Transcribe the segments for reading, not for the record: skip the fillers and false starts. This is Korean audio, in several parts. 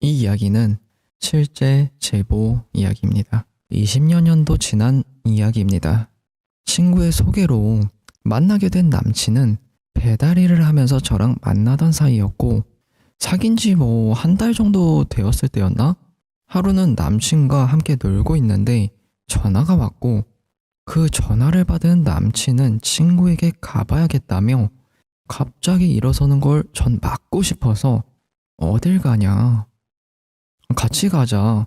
이 이야기는 실제 제보 이야기입니다. 20여 년도 지난 이야기입니다. 친구의 소개로 만나게 된 남친은 배달 일을 하면서 저랑 만나던 사이였고, 사귄 지 한 달 정도 되었을 때였나? 하루는 남친과 함께 놀고 있는데 전화가 왔고, 그 전화를 받은 남친은 친구에게 가봐야겠다며 갑자기 일어서는 걸 전 막고 싶어서 어딜 가냐, 같이 가자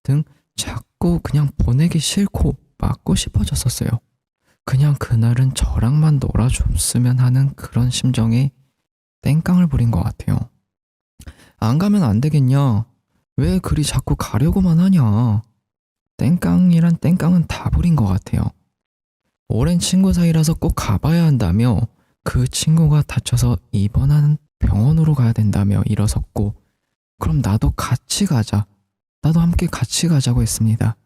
등 자꾸 그냥 보내기 싫고 막고 싶어졌었어요. 그냥 그날은 저랑만 놀아줬으면 하는 그런 심정에 땡깡을 부린 것 같아요. 안 가면 안 되겠냐? 왜 그리 자꾸 가려고만 하냐? 땡깡이란 땡깡은 다 부린 것 같아요. 오랜 친구 사이라서 꼭 가봐야 한다며, 그 친구가 다쳐서 입원하는 병원으로 가야 된다며 일어섰고, 그럼 나도 같이 가자. 나도 함께 같이 가자고 했습니다.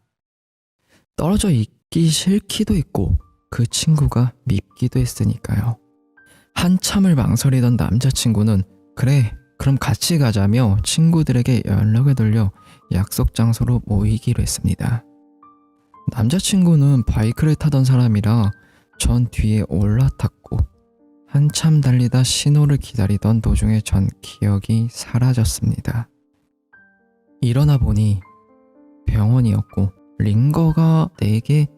떨어져 있기 싫기도 했고 그 친구가 밉기도 했으니까요. 한참을 망설이던 남자친구는 그래, 그럼 같이 가자며 친구들에게 연락을 돌려 약속 장소로 모이기로 했습니다. 남자친구는 바이크를 타던 사람이라 전 뒤에 올라탔고, 한참 달리다 신호를 기다리던 도중에 전 기억이 사라졌습니다. 일어나 보니 병원이었고, 링거가 4개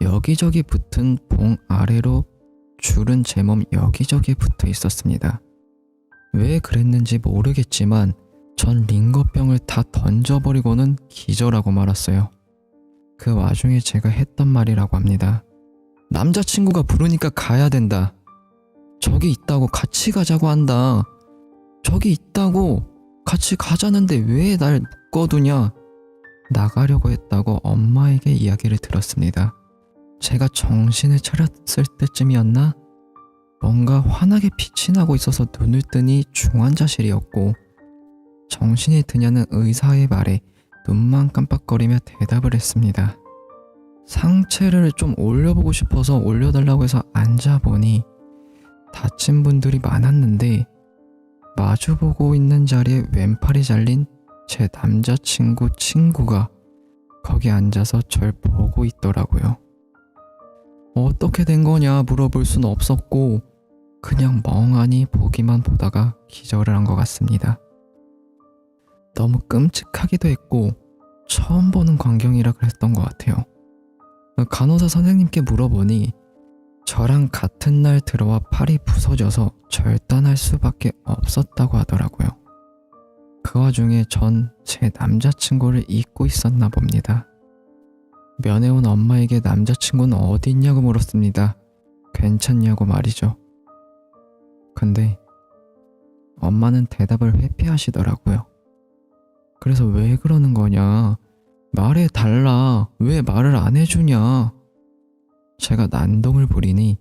여기저기 붙은 봉 아래로 줄은 제 몸 여기저기 붙어 있었습니다. 왜 그랬는지 모르겠지만 전 링거병을 다 던져버리고는 기절하고 말았어요. 그 와중에 제가 했던 말이라고 합니다. 남자친구가 부르니까 가야 된다. 저기 있다고 같이 가자고 한다. 저기 있다고 같이 가자는데 왜 날 묶어두냐. 나가려고 했다고 엄마에게 이야기를 들었습니다. 제가 정신을 차렸을 때쯤이었나? 뭔가 환하게 빛이 나고 있어서 눈을 뜨니 중환자실이었고, 정신이 드냐는 의사의 말에 눈만 깜빡거리며 대답을 했습니다. 상체를 좀 올려보고 싶어서 올려달라고 해서 앉아보니 다친 분들이 많았는데, 마주보고 있는 자리에 왼팔이 잘린 제 남자친구 친구가 거기 앉아서 절 보고 있더라고요. 어떻게 된 거냐 물어볼 순 없었고 그냥 멍하니 보기만 보다가 기절을 한 것 같습니다. 너무 끔찍하기도 했고 처음 보는 광경이라 그랬던 것 같아요. 간호사 선생님께 물어보니 저랑 같은 날 들어와 팔이 부서져서 절단할 수밖에 없었다고 하더라고요. 그 와중에 전 제 남자친구를 잊고 있었나 봅니다. 면회 온 엄마에게 남자친구는 어디 있냐고 물었습니다. 괜찮냐고 말이죠. 근데 엄마는 대답을 회피하시더라고요. 그래서 왜 그러는 거냐, 말해 달라, 왜 말을 안 해주냐. 제가 난동을 부리니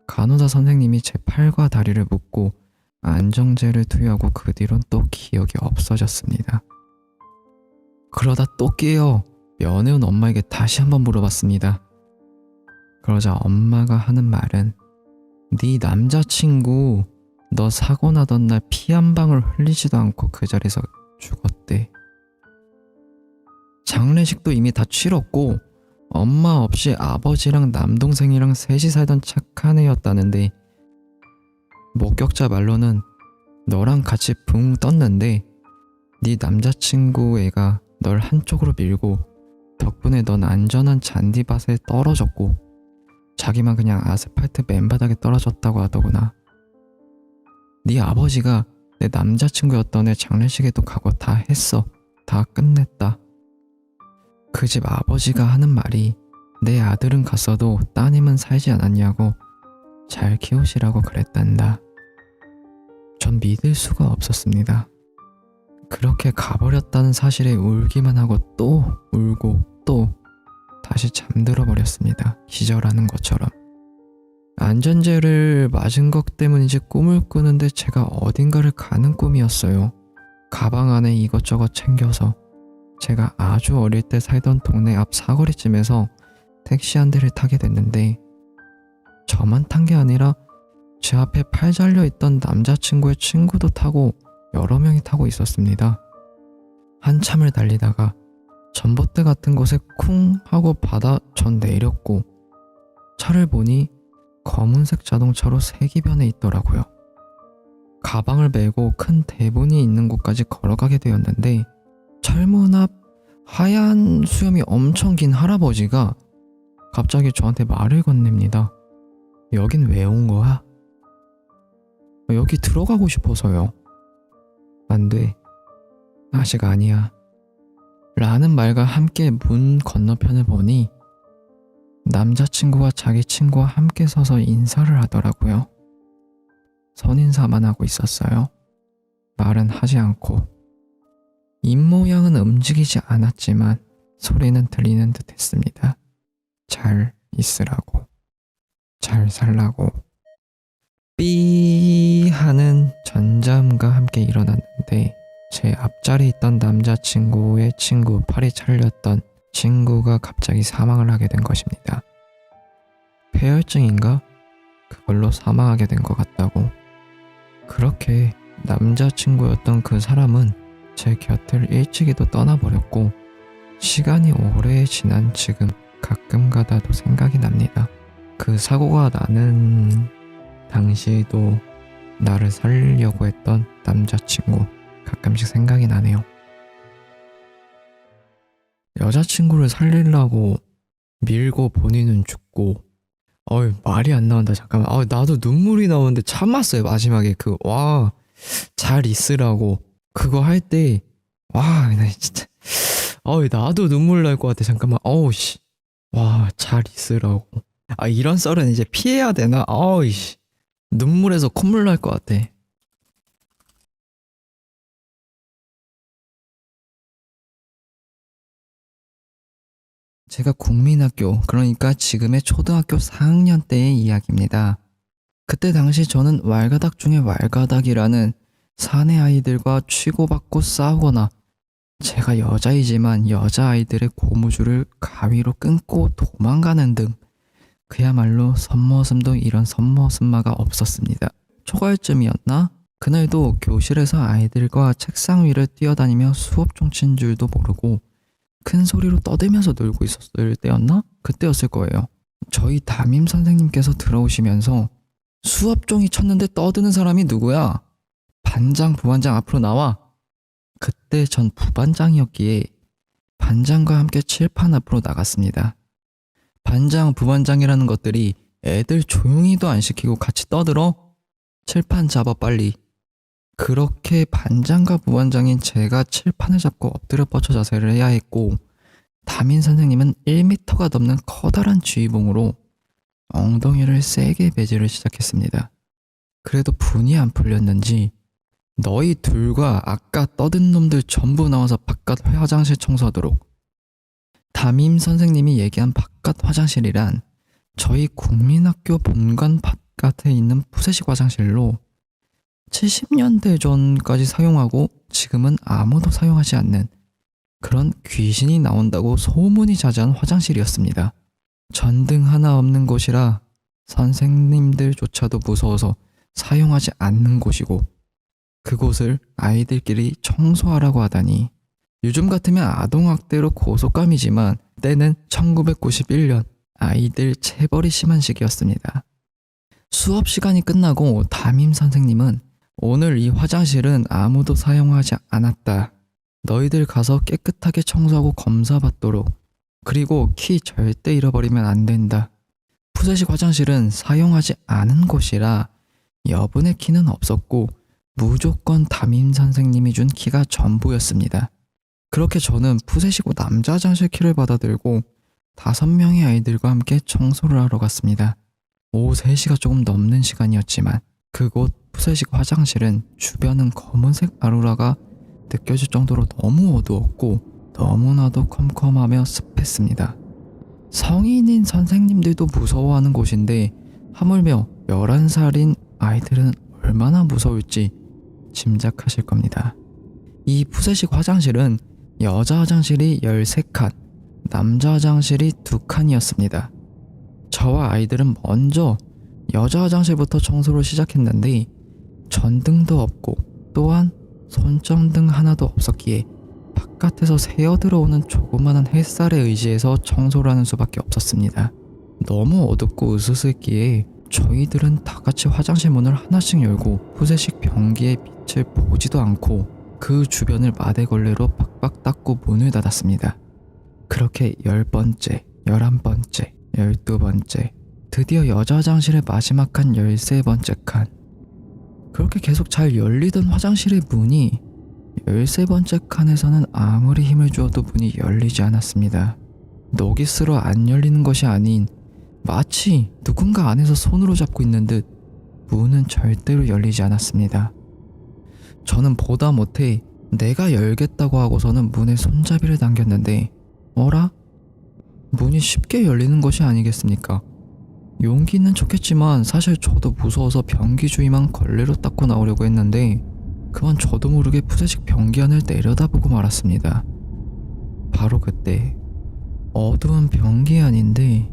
간호사 선생님이 제 팔과 다리를 묶고 안정제를 투여하고 그 뒤론 또 기억이 없어졌습니다. 그러다 또 깨어 면회 온 엄마에게 다시 한번 물어봤습니다. 그러자 엄마가 하는 말은 네 남자친구 너 사고 나던 날 피 한 방울 흘리지도 않고 그 자리에서 죽었대. 장례식도 이미 다 치렀고 엄마 없이 아버지랑 남동생이랑 셋이 살던 착한 애였다는데, 목격자 말로는 너랑 같이 붕 떴는데 네 남자친구 애가 널 한쪽으로 밀고 덕분에 넌 안전한 잔디밭에 떨어졌고 자기만 그냥 아스팔트 맨바닥에 떨어졌다고 하더구나. 네 아버지가 내 남자친구였던 애 장례식에도 가고 다 했어. 다 끝냈다. 그 집 아버지가 하는 말이 내 아들은 갔어도 따님은 살지 않았냐고 잘 키우시라고 그랬단다. 전 믿을 수가 없었습니다. 그렇게 가버렸다는 사실에 울기만 하고 또 울고 또 다시 잠들어 버렸습니다. 기절하는 것처럼. 안전제를 맞은 것 때문인지 꿈을 꾸는데 제가 어딘가를 가는 꿈이었어요. 가방 안에 이것저것 챙겨서 제가 아주 어릴 때 살던 동네 앞 사거리쯤에서 택시 한 대를 타게 됐는데, 저만 탄 게 아니라 제 앞에 팔 잘려 있던 남자친구의 친구도 타고 여러 명이 타고 있었습니다. 한참을 달리다가 전봇대 같은 곳에 쿵 하고 바다 전 내렸고 차를 보니 검은색 자동차로 세기변에 있더라고요. 가방을 메고 큰 대문이 있는 곳까지 걸어가게 되었는데 철문 앞 하얀 수염이 엄청 긴 할아버지가 갑자기 저한테 말을 건넵니다. 여긴 왜 온 거야? 여기 들어가고 싶어서요. 안 돼. 아직 아니야. 라는 말과 함께 문 건너편을 보니 남자친구가 자기 친구와 함께 서서 인사를 하더라고요. 선인사만 하고 있었어요. 말은 하지 않고. 입모양은 움직이지 않았지만 소리는 들리는 듯 했습니다. 잘 있으라고. 잘 살라고. 삐 하는 전자음과 함께 일어났는데 제 앞자리에 있던 남자친구의 친구, 팔이 잘렸던 친구가 갑자기 사망을 하게 된 것입니다. 폐혈증인가? 그걸로 사망하게 된 것 같다고. 그렇게 남자친구였던 그 사람은 제 곁을 일찍이도 떠나버렸고 시간이 오래 지난 지금 가끔 가다도 생각이 납니다. 그 사고가 나는 당시에도 나를 살리려고 했던 남자친구 가끔씩 생각이 나네요. 여자친구를 살리려고 밀고 본인은 죽고 말이 안 나온다. 잠깐만. 나도 눈물이 나오는데 참았어요. 마지막에 잘 있으라고 그거 할 때 나 진짜 나도 눈물 날 것 같아. 잠깐만. 잘 있으라고. 이런 썰은 이제 피해야 되나? 눈물에서 콧물 날 것 같아. 제가 국민학교, 그러니까 지금의 초등학교 4학년 때의 이야기입니다. 그때 당시 저는 왈가닥 중에 왈가닥이라는 사내 아이들과 치고받고 싸우거나 제가 여자이지만 여자아이들의 고무줄을 가위로 끊고 도망가는 등 그야말로 선머슴도 이런 선머슴마가 없었습니다. 초가을쯤이었나? 그날도 교실에서 아이들과 책상 위를 뛰어다니며 수업 종친 줄도 모르고 큰 소리로 떠들면서 놀고 있었을 때였나? 그때였을 거예요. 저희 담임 선생님께서 들어오시면서 수업종이 쳤는데 떠드는 사람이 누구야? 반장, 부반장 앞으로 나와. 그때 전 부반장이었기에 반장과 함께 칠판 앞으로 나갔습니다. 반장, 부반장이라는 것들이 애들 조용히도 안 시키고 같이 떠들어? 칠판 잡아 빨리. 그렇게 반장과 부반장인 제가 칠판을 잡고 엎드려 뻗쳐 자세를 해야 했고 담임 선생님은 1m가 넘는 커다란 쥐봉으로 엉덩이를 세게 매질을 시작했습니다. 그래도 분이 안 풀렸는지 너희 둘과 아까 떠든 놈들 전부 나와서 바깥 화장실 청소하도록. 담임 선생님이 얘기한 바깥 화장실이란 저희 국민학교 본관 바깥에 있는 푸세식 화장실로 70년대 전까지 사용하고 지금은 아무도 사용하지 않는 그런 귀신이 나온다고 소문이 자자한 화장실이었습니다. 전등 하나 없는 곳이라 선생님들조차도 무서워서 사용하지 않는 곳이고 그곳을 아이들끼리 청소하라고 하다니 요즘 같으면 아동학대로 고속감이지만 때는 1991년 아이들 체벌이 심한 시기였습니다. 수업 시간이 끝나고 담임 선생님은 오늘 이 화장실은 아무도 사용하지 않았다. 너희들 가서 깨끗하게 청소하고 검사받도록. 그리고 키 절대 잃어버리면 안 된다. 푸세식 화장실은 사용하지 않은 곳이라 여분의 키는 없었고 무조건 담임 선생님이 준 키가 전부였습니다. 그렇게 저는 푸세식 남자 화장실 키를 받아들고 5명의 아이들과 함께 청소를 하러 갔습니다. 오후 3시가 조금 넘는 시간이었지만 그곳 푸세식 화장실은 주변은 검은색 아로라가 느껴질 정도로 너무 어두웠고 너무나도 컴컴하며 습했습니다. 성인인 선생님들도 무서워하는 곳인데 하물며 11살인 아이들은 얼마나 무서울지 짐작하실 겁니다. 이 푸세식 화장실은 여자 화장실이 13칸, 남자 화장실이 2칸이었습니다. 저와 아이들은 먼저 여자 화장실부터 청소를 시작했는데 전등도 없고 또한 손전등 하나도 없었기에 바깥에서 새어 들어오는 조그마한 햇살에 의지해서 청소를 하는 수밖에 없었습니다. 너무 어둡고 으스스했기에 저희들은 다 같이 화장실 문을 하나씩 열고 푸세식 변기의 빛을 보지도 않고 그 주변을 마대걸레로 빡빡 닦고 문을 닫았습니다. 그렇게 10번째, 11번째, 12번째, 드디어 여자 화장실의 마지막 칸 13번째 칸. 그렇게 계속 잘 열리던 화장실의 문이 13번째 칸에서는 아무리 힘을 주어도 문이 열리지 않았습니다. 노기스로 안 열리는 것이 아닌 마치 누군가 안에서 손으로 잡고 있는 듯 문은 절대로 열리지 않았습니다. 저는 보다 못해 내가 열겠다고 하고서는 문에 손잡이를 당겼는데 어라? 문이 쉽게 열리는 것이 아니겠습니까? 용기 있는 척했지만 사실 저도 무서워서 변기 주위만 걸레로 닦고 나오려고 했는데 그만 저도 모르게 푸세식 변기 안을 내려다보고 말았습니다. 바로 그때 어두운 변기 안인데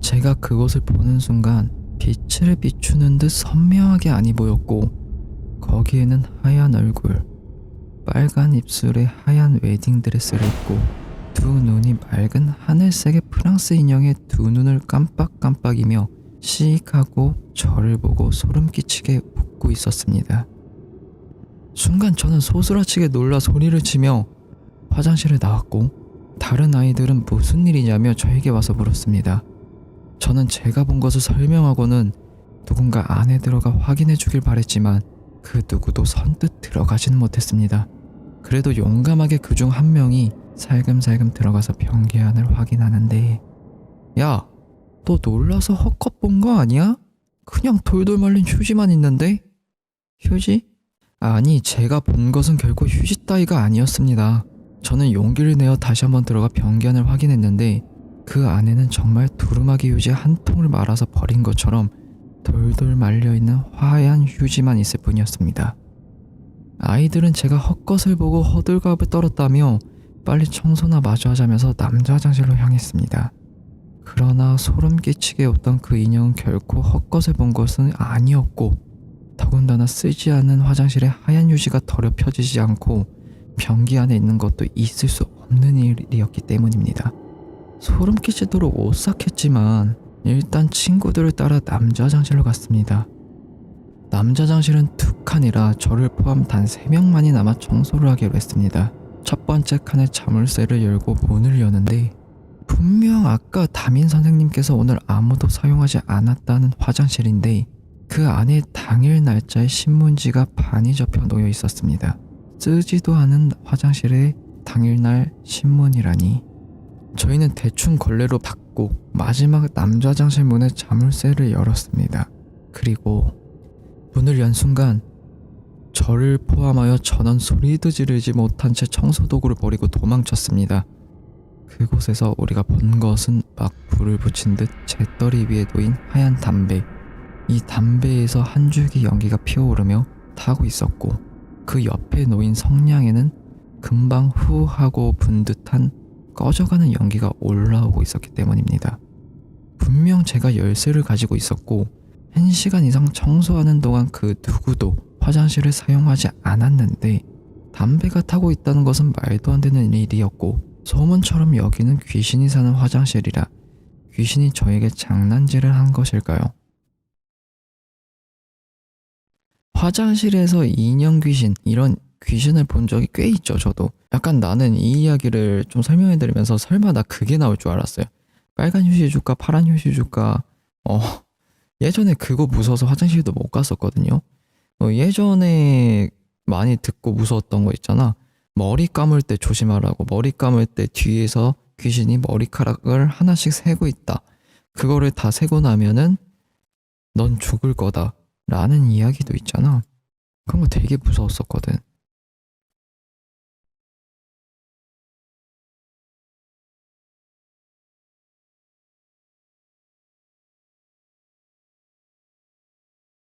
제가 그곳을 보는 순간 빛을 비추는 듯 선명하게 안이 보였고 거기에는 하얀 얼굴, 빨간 입술에 하얀 웨딩드레스를 입고 두 눈이 맑은 하늘색의 프랑스 인형의 두 눈을 깜빡깜빡이며 시익하고 저를 보고 소름 끼치게 웃고 있었습니다. 순간 저는 소스라치게 놀라 소리를 치며 화장실을 나왔고 다른 아이들은 무슨 일이냐며 저에게 와서 물었습니다. 저는 제가 본 것을 설명하고는 누군가 안에 들어가 확인해 주길 바랬지만 그 누구도 선뜻 들어가지는 못했습니다. 그래도 용감하게 그중 한 명이 살금살금 들어가서 변기 안을 확인하는데 야, 너 놀라서 헛것 본 거 아니야? 그냥 돌돌 말린 휴지만 있는데? 휴지? 아니, 제가 본 것은 결코 휴지 따위가 아니었습니다. 저는 용기를 내어 다시 한번 들어가 변기 안을 확인했는데 그 안에는 정말 두루마기 휴지 한 통을 말아서 버린 것처럼 돌돌 말려있는 화한 휴지만 있을 뿐이었습니다. 아이들은 제가 헛것을 보고 허들갑을 떨었다며 빨리 청소나 마저 하자면서 남자 화장실로 향했습니다. 그러나 소름 끼치게 웃던 그 인형은 결코 헛것을 본 것은 아니었고 더군다나 쓰지 않은 화장실에 하얀 휴지가 더럽혀지지 않고 변기 안에 있는 것도 있을 수 없는 일이었기 때문입니다. 소름 끼치도록 오싹했지만 일단 친구들을 따라 남자 화장실로 갔습니다. 남자 화장실은 두 칸이라 저를 포함 단 3명만이 남아 청소를 하기로 했습니다. 첫 번째 칸의 자물쇠를 열고 문을 여는데 분명 아까 담임 선생님께서 오늘 아무도 사용하지 않았다는 화장실인데 그 안에 당일 날짜의 신문지가 반이 접혀 놓여 있었습니다. 쓰지도 않은 화장실에 당일날 신문이라니. 저희는 대충 걸레로 닫고 마지막 남자 화장실 문의 자물쇠를 열었습니다. 그리고 문을 연 순간 저를 포함하여 전원 소리도 지르지 못한 채 청소도구를 버리고 도망쳤습니다. 그곳에서 우리가 본 것은 막 불을 붙인 듯 재떨이 위에 놓인 하얀 담배. 이 담배에서 한 줄기 연기가 피어오르며 타고 있었고 그 옆에 놓인 성냥에는 금방 후 하고 분 듯한 꺼져가는 연기가 올라오고 있었기 때문입니다. 분명 제가 열쇠를 가지고 있었고 1시간 이상 청소하는 동안 그 누구도 화장실을 사용하지 않았는데 담배가 타고 있다는 것은 말도 안 되는 일이었고 소문처럼 여기는 귀신이 사는 화장실이라 귀신이 저에게 장난질을 한 것일까요? 화장실에서 인형 귀신, 이런 귀신을 본 적이 꽤 있죠. 저도 약간 나는 이 이야기를 좀 설명해드리면서 설마 나 그게 나올 줄 알았어요. 빨간 휴지 줄까 파란 휴지 줄까. 예전에 그거 무서워서 화장실도 못 갔었거든요. 예전에 많이 듣고 무서웠던 거 있잖아. 머리 감을 때 조심하라고. 머리 감을 때 뒤에서 귀신이 머리카락을 하나씩 세고 있다. 그거를 다 세고 나면은 넌 죽을 거다 라는 이야기도 있잖아. 그런 거 되게 무서웠었거든.